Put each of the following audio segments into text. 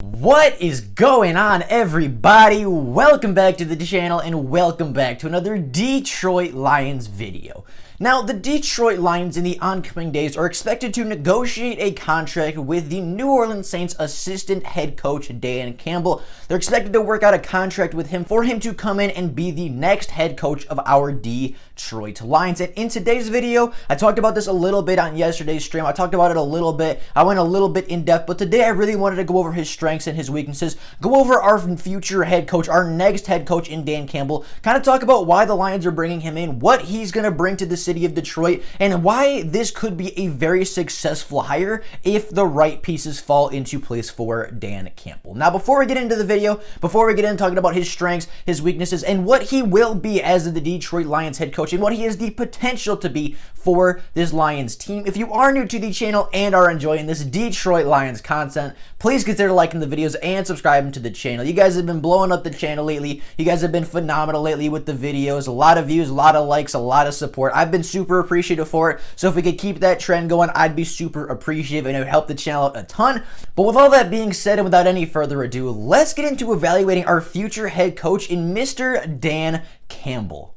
What is going on, everybody? Welcome back to the channel and welcome back to another Detroit Lions video. Now, the Detroit Lions in the oncoming days are expected to negotiate a contract with the New Orleans Saints assistant head coach Dan Campbell. They're expected to work out a contract with him for him to come in and be the next head coach of our Detroit Lions. And in today's video, I talked about this a little bit on yesterday's stream. I talked about it a little bit. I went a little bit in depth, but today I really wanted to go over his strengths and his weaknesses, go over our future head coach, our next head coach in Dan Campbell, kind of talk about why the Lions are bringing him in, what he's going to bring to the city of Detroit, and why this could be a very successful hire if the right pieces fall into place for Dan Campbell. Now, before we get into the video, before we get into talking about his strengths, his weaknesses, and what he will be as the Detroit Lions head coach, and what he has the potential to be for this Lions team, if you are new to the channel and are enjoying this Detroit Lions content, please consider liking the videos and subscribing to the channel. You guys have been blowing up the channel lately. You guys have been phenomenal lately with the videos. A lot of views, a lot of likes, a lot of support. I've been super appreciative for it. So if we could keep that trend going, I'd be super appreciative and it would help the channel out a ton. But with all that being said and without any further ado, let's get into evaluating our future head coach in Mr. Dan Campbell.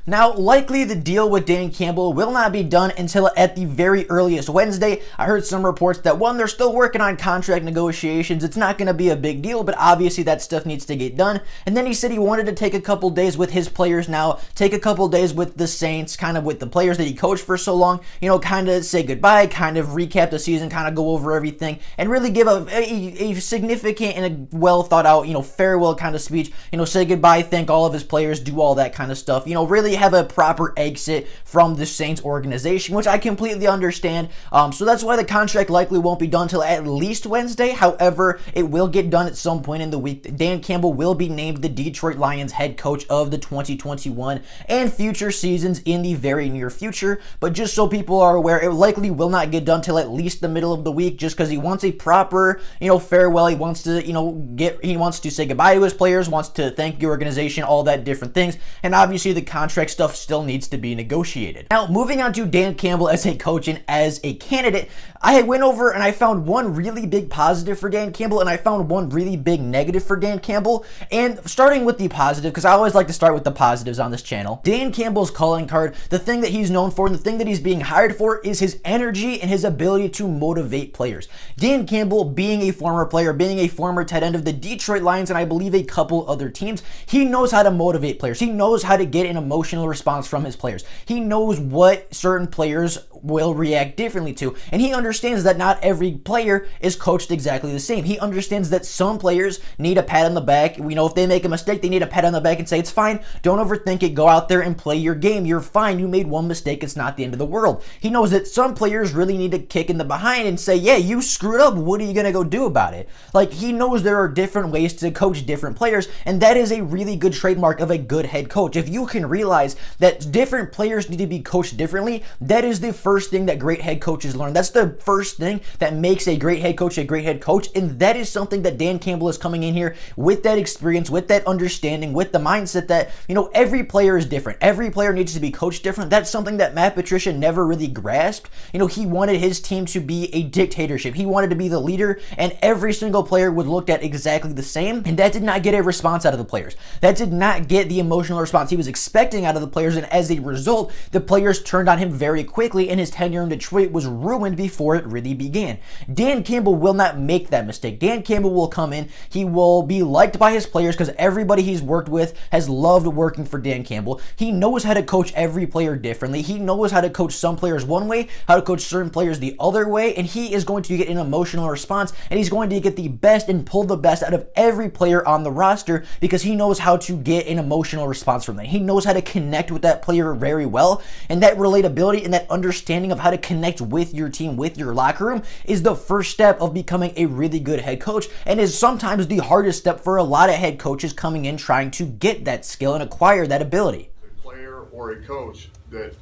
Now, likely the deal with Dan Campbell will not be done until at the very earliest Wednesday. I heard some reports that, one, they're still working on contract negotiations. It's not going to be a big deal, but obviously that stuff needs to get done. And then he said he wanted to take a couple days with his players now, take a couple days with the Saints, kind of with the players that he coached for so long, kind of say goodbye, kind of recap the season, kind of go over everything, and really give a significant and a well thought out, farewell kind of speech, say goodbye, thank all of his players, do all that kind of stuff, really have a proper exit from the Saints organization, which I completely understand. So that's why the contract likely won't be done till at least Wednesday. However, it will get done at some point in the week. Dan Campbell will be named the Detroit Lions head coach of the 2021 and future seasons in the very near future. But just so people are aware, it likely will not get done till at least the middle of the week, just because he wants a proper, farewell. He wants to, he wants to say goodbye to his players, wants to thank the organization, all that different things. And obviously the contract stuff still needs to be negotiated. Now, moving on to Dan Campbell as a coach and as a candidate, I went over and I found one really big positive for Dan Campbell and I found one really big negative for Dan Campbell. And starting with the positive, because I always like to start with the positives on this channel, Dan Campbell's calling card, the thing that he's known for and the thing that he's being hired for is his energy and his ability to motivate players. Dan Campbell, being a former player, being a former tight end of the Detroit Lions and I believe a couple other teams, he knows how to motivate players. He knows how to get an emotional response from his players. He knows what certain players will react differently to, and he understands that not every player is coached exactly the same. He understands that some players need a pat on the back. If they make a mistake, they need a pat on the back and say, it's fine, don't overthink it, go out there and play your game, you're fine, you made one mistake, it's not the end of the world. He knows that some players really need a kick in the behind and say, yeah, you screwed up, what are you gonna go do about it? Like, he knows there are different ways to coach different players, and that is a really good trademark of a good head coach. If you can realize that different players need to be coached differently, that is the first thing that great head coaches learn. That's the first thing that makes a great head coach, and that is something that Dan Campbell is coming in here with that experience, with that understanding, with the mindset that, every player is different. Every player needs to be coached different. That's something that Matt Patricia never really grasped. He wanted his team to be a dictatorship. He wanted to be the leader, and every single player was looked at exactly the same, and that did not get a response out of the players. That did not get the emotional response he was expecting out of the players, and as a result, the players turned on him very quickly, and his tenure in Detroit was ruined before it really began. Dan Campbell will not make that mistake. Dan Campbell will come in, he will be liked by his players because everybody he's worked with has loved working for Dan Campbell. He knows how to coach every player differently. He knows how to coach some players one way, how to coach certain players the other way, and he is going to get an emotional response, and he's going to get the best and pull the best out of every player on the roster because he knows how to get an emotional response from them. He knows how to connect with that player very well, and that relatability and that understanding of how to connect with your team, with your locker room, is the first step of becoming a really good head coach, and is sometimes the hardest step for a lot of head coaches coming in trying to get that skill and acquire that ability. A player or a coach that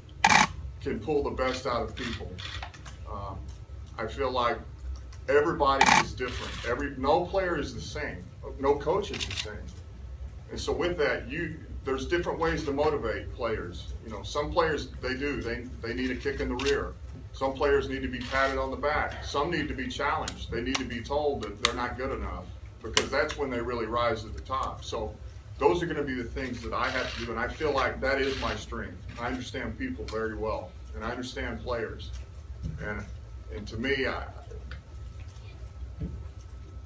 can pull the best out of people. I feel like everybody is different. No player is the same. no coach is the same. And so with that, there's different ways to motivate players. Some players, they need a kick in the rear. Some players need to be patted on the back. Some need to be challenged. They need to be told that they're not good enough, because that's when they really rise to the top. So those are going to be the things that I have to do, and I feel like that is my strength. I understand people very well, and I understand players. And to me,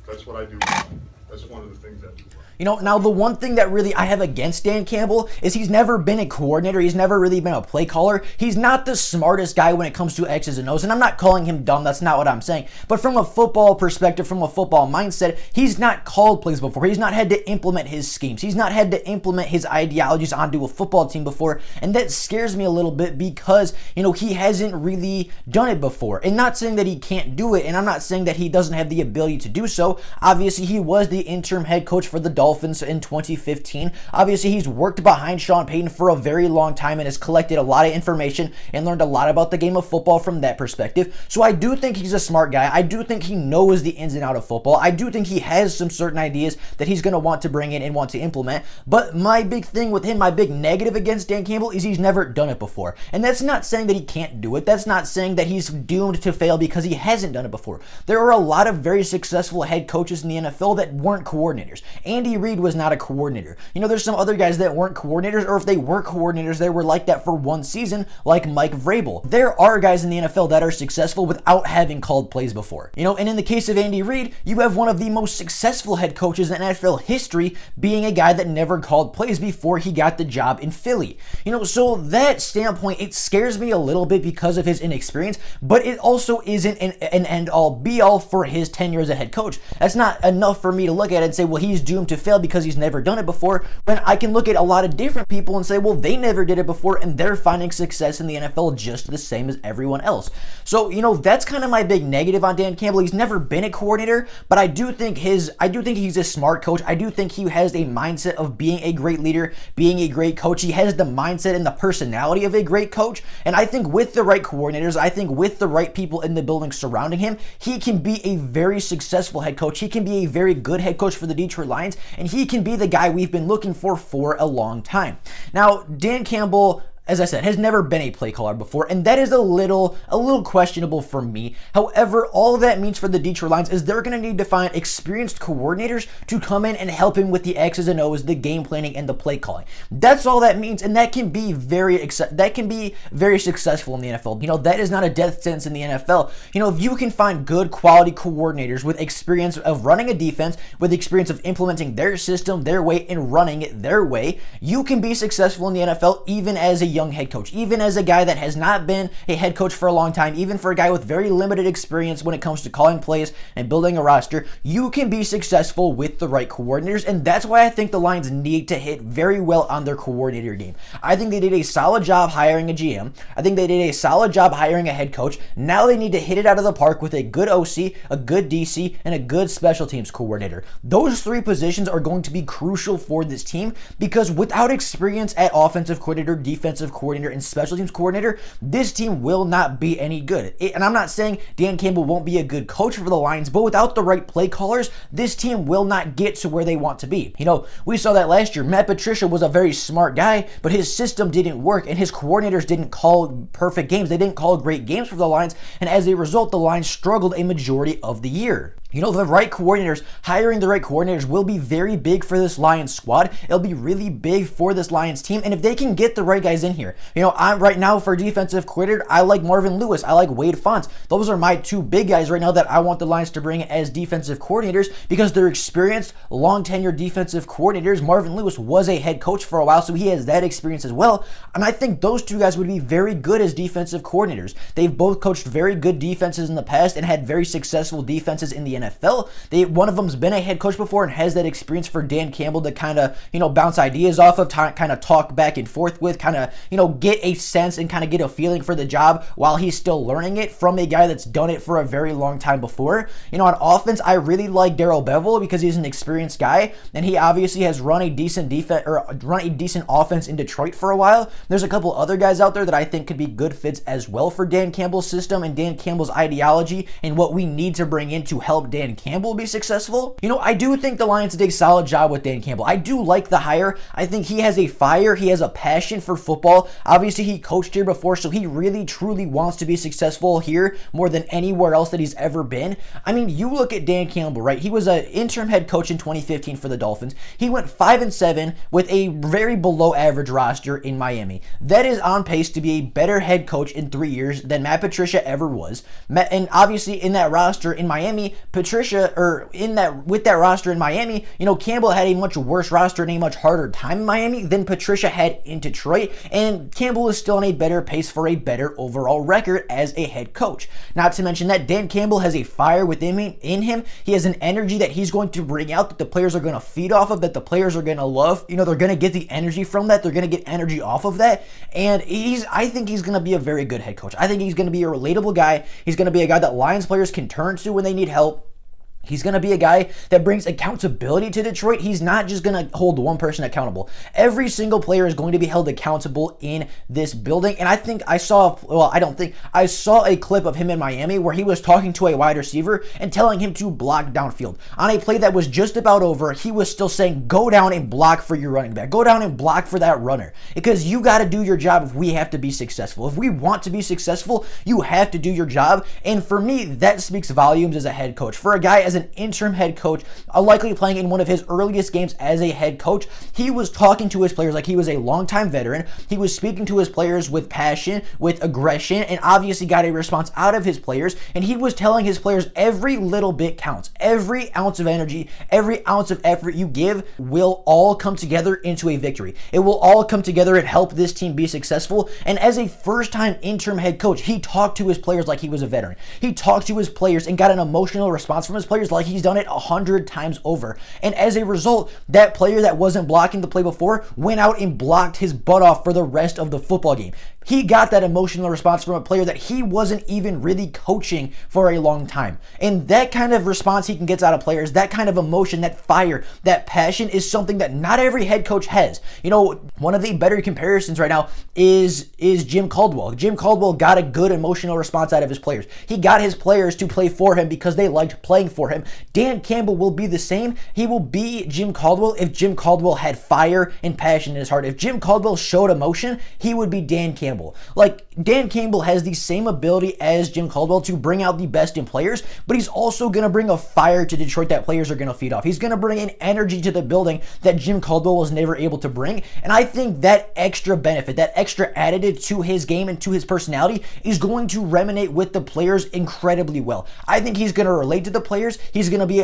that's what I do well. That's one of the things I do well. Now the one thing that really I have against Dan Campbell is he's never been a coordinator. He's never really been a play caller. He's not the smartest guy when it comes to X's and O's, and I'm not calling him dumb. That's not what I'm saying. But from a football perspective, from a football mindset, he's not called plays before. He's not had to implement his schemes. He's not had to implement his ideologies onto a football team before, and that scares me a little bit because, he hasn't really done it before. And not saying that he can't do it, and I'm not saying that he doesn't have the ability to do so. Obviously, he was the interim head coach for the Dolphins in 2015. Obviously, he's worked behind Sean Payton for a very long time and has collected a lot of information and learned a lot about the game of football from that perspective. So I do think he's a smart guy. I do think he knows the ins and outs of football. I do think he has some certain ideas that he's going to want to bring in and want to implement. But my big thing with him, my big negative against Dan Campbell is he's never done it before. And that's not saying that he can't do it. That's not saying that he's doomed to fail because he hasn't done it before. There are a lot of very successful head coaches in the NFL that weren't coordinators. Andy Reid was not a coordinator. There's some other guys that weren't coordinators, or if they were coordinators, they were like that for one season, like Mike Vrabel. There are guys in the NFL that are successful without having called plays before. And in the case of Andy Reid, you have one of the most successful head coaches in NFL history being a guy that never called plays before he got the job in Philly. So that standpoint, it scares me a little bit because of his inexperience, but it also isn't an end-all be-all for his tenure as a head coach. That's not enough for me to look at it and say, well, he's doomed to fail because he's never done it before, when I can look at a lot of different people and say, well, they never did it before and they're finding success in the NFL just the same as everyone else. So, that's kind of my big negative on Dan Campbell. He's never been a coordinator, but I do think he's a smart coach. I do think he has a mindset of being a great leader, being a great coach. He has the mindset and the personality of a great coach, and I think with the right coordinators, I think with the right people in the building surrounding him, he can be a very successful head coach. He can be a very good head coach for the Detroit Lions, and he can be the guy we've been looking for a long time. Now, Dan Campbell, as I said, has never been a play caller before, and that is a little questionable for me. However, all that means for the Detroit Lions is they're going to need to find experienced coordinators to come in and help him with the X's and O's, the game planning, and the play calling. That's all that means, and that can be very successful in the NFL. That is not a death sentence in the NFL. If you can find good quality coordinators with experience of running a defense, with experience of implementing their system, their way, and running it their way, you can be successful in the NFL even as a young head coach, even as a guy that has not been a head coach for a long time, even for a guy with very limited experience when it comes to calling plays and building a roster. You can be successful with the right coordinators, and that's why I think the Lions need to hit very well on their coordinator game. I think they did a solid job hiring a GM. I think they did a solid job hiring a head coach. Now they need to hit it out of the park with a good OC, a good DC, and a good special teams coordinator. Those three positions are going to be crucial for this team, because without experience at offensive coordinator, defensive coordinator, and special teams coordinator, this team will not be any good. And I'm not saying Dan Campbell won't be a good coach for the Lions, but without the right play callers, this team will not get to where they want to be. We saw that last year. Matt Patricia was a very smart guy, but his system didn't work, and his coordinators didn't call perfect games. They didn't call great games for the Lions, and as a result, the Lions struggled a majority of the year. The right coordinators, hiring the right coordinators will be very big for this Lions squad. It'll be really big for this Lions team. And if they can get the right guys in here, I'm right now for defensive coordinator, I like Marvin Lewis. I like Wade Fonts. Those are my two big guys right now that I want the Lions to bring as defensive coordinators, because they're experienced, long tenured defensive coordinators. Marvin Lewis was a head coach for a while, so he has that experience as well. And I think those two guys would be very good as defensive coordinators. They've both coached very good defenses in the past and had very successful defenses in the NFL. One of them's been a head coach before and has that experience for Dan Campbell to kind of, bounce ideas off of, kind of talk back and forth with, kind of, get a sense and kind of get a feeling for the job while he's still learning it from a guy that's done it for a very long time before. On offense, I really like Darrell Bevell because he's an experienced guy, and he obviously has run a decent defense or run a decent offense in Detroit for a while. There's a couple other guys out there that I think could be good fits as well for Dan Campbell's system and Dan Campbell's ideology and what we need to bring in to help Dan Campbell be successful? I do think the Lions did a solid job with Dan Campbell. I do like the hire. I think he has a fire. He has a passion for football. Obviously, he coached here before, so he really, truly wants to be successful here more than anywhere else that he's ever been. You look at Dan Campbell, right? He was an interim head coach in 2015 for the Dolphins. He went 5-7 with a very below average roster in Miami. That is on pace to be a better head coach in 3 years than Matt Patricia ever was. And obviously in that roster in Miami, with that roster in Miami, Campbell had a much worse roster and a much harder time in Miami than Patricia had in Detroit. And Campbell is still on a better pace for a better overall record as a head coach. Not to mention that Dan Campbell has a fire within him. He has an energy that he's going to bring out that the players are going to feed off of, that the players are going to love. They're going to get the energy from that. They're going to get energy off of that. And I think he's going to be a very good head coach. I think he's going to be a relatable guy. He's going to be a guy that Lions players can turn to when they need help. He's going to be a guy that brings accountability to Detroit. He's not just going to hold one person accountable. Every single player is going to be held accountable in this building. And I saw a clip of him in Miami where he was talking to a wide receiver and telling him to block downfield. On a play that was just about over, he was still saying, go down and block for your running back. Go down and block for that runner. Because you got to do your job if we have to be successful. If we want to be successful, you have to do your job. And for me, that speaks volumes as a head coach. For a guy as an interim head coach, likely playing in one of his earliest games as a head coach, he was talking to his players like he was a longtime veteran. He was speaking to his players with passion, with aggression, and obviously got a response out of his players. And he was telling his players every little bit counts. Every ounce of energy, every ounce of effort you give will all come together into a victory. It will all come together and help this team be successful. And as a first-time interim head coach, he talked to his players like he was a veteran. He talked to his players and got an emotional response from his players like he's done it 100 times over. And as a result, that player that wasn't blocking the play before went out and blocked his butt off for the rest of the football game. He got that emotional response from a player that he wasn't even really coaching for a long time. And that kind of response he can get out of players, that kind of emotion, that fire, that passion is something that not every head coach has. One of the better comparisons right now is Jim Caldwell. Jim Caldwell got a good emotional response out of his players. He got his players to play for him because they liked playing for him. Dan Campbell will be the same. He will be Jim Caldwell if Jim Caldwell had fire and passion in his heart. If Jim Caldwell showed emotion, he would be Dan Campbell. Like, Dan Campbell has the same ability as Jim Caldwell to bring out the best in players, but he's also going to bring a fire to Detroit that players are going to feed off. He's going to bring an energy to the building that Jim Caldwell was never able to bring. And I think that extra benefit, that extra additive to his game and to his personality is going to resonate with the players incredibly well. I think he's going to relate to the players. He's going to be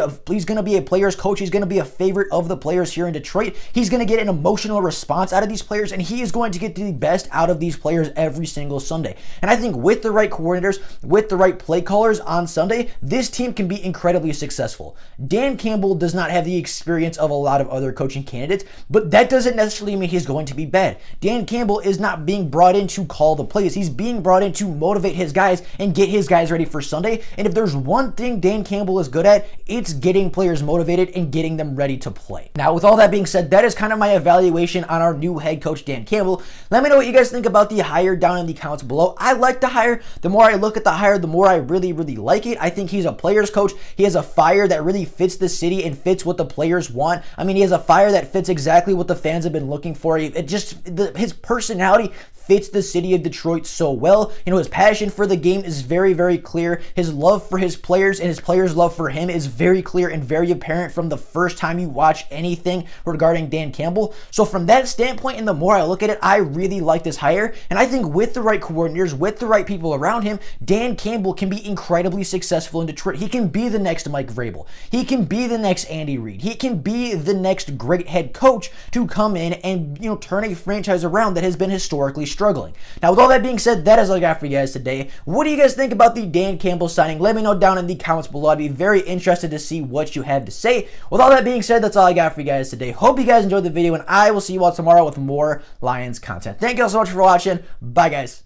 a players coach. He's going to be a favorite of the players here in Detroit. He's going to get an emotional response out of these players, and he is going to get the best out of these players every single Sunday. And I think with the right coordinators, with the right play callers on Sunday, this team can be incredibly successful. Dan Campbell does not have the experience of a lot of other coaching candidates, but that doesn't necessarily mean he's going to be bad. Dan Campbell is not being brought in to call the plays. He's being brought in to motivate his guys and get his guys ready for Sunday. And if there's one thing Dan Campbell is good at, it's getting players motivated and getting them ready to play. Now, with all that being said, that is kind of my evaluation on our new head coach, Dan Campbell. Let me know what you guys think about the hire down in the comments below. I like the hire. The more I look at the hire, the more I really, really like it. I think he's a players coach. He has a fire that really fits the city and fits what the players want. I mean, he has a fire that fits exactly what the fans have been looking for. His personality fits the city of Detroit so well. His passion for the game is very, very clear. His love for his players and his players' love for him is very clear and very apparent from the first time you watch anything regarding Dan Campbell. So from that standpoint, and the more I look at it, I really like this hire. And I think with the right coordinators, with the right people around him, Dan Campbell can be incredibly successful in Detroit. He can be the next Mike Vrabel. He can be the next Andy Reid. He can be the next great head coach to come in and, turn a franchise around that has been historically struggling. Now, with all that being said, that is all I got for you guys today. What do you guys think about the Dan Campbell signing? Let me know down in the comments below. I'd be very interested to see what you have to say. With all that being said, that's all I got for you guys today. Hope you guys enjoyed the video, and I will see you all tomorrow with more Lions content. Thank you all so much for watching. Bye, guys.